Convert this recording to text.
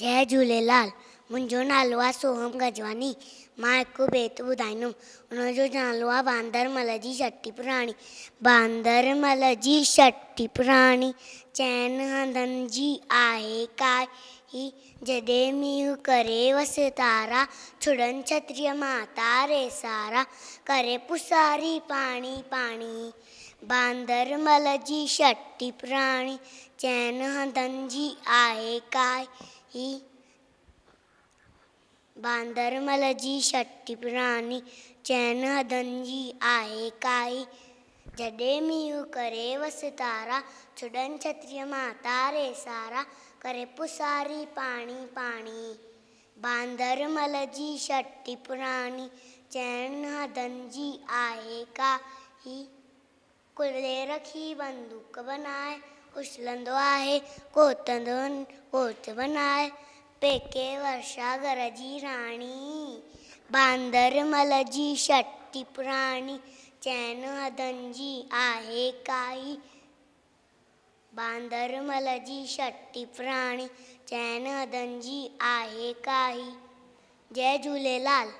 जय झूलेलाल। मुंहिंजो नालो आहे सोहम गजवानी। मां हिकु बेत ॿुधाईंदुमि। उनजो नालो आहे बांदरमल जी छठी पुराणी। बांदरमल जी छठी पुराणी, चइनि हंधनि जी आहे काई। जॾहिं मींहुं करे वसि तारा, छुड़नि छत्रीअ माता रे सारा, करे पुसारी पाणी पाणी। बांदरमल जी छठी पुराणी, चइनि हंधनि जी आहे काई। बांदरमल जी छठी पुराणी, चइनि हंधनि जी आहे काई। जॾहिं मींहुं करे वसि तारा, छुड़नि छत्रीअ माता रे सारा, करे पुसारी पाणी पाणी। बांदरमल जी छठी पुराणी, चइनि हंधनि जी आहे काई। कुल्हे रखी बंदूक बनाए, उछलंदो आहे कोत बनाए, पेके वर्षा घर जी राणी। बांदरमल जी छठी पुराणी, चइनि हंधनि जी आहे काई। बांदरमल जी छठी पुराणी, चइनि हंधनि जी आहे काई। जय झूलेलाल।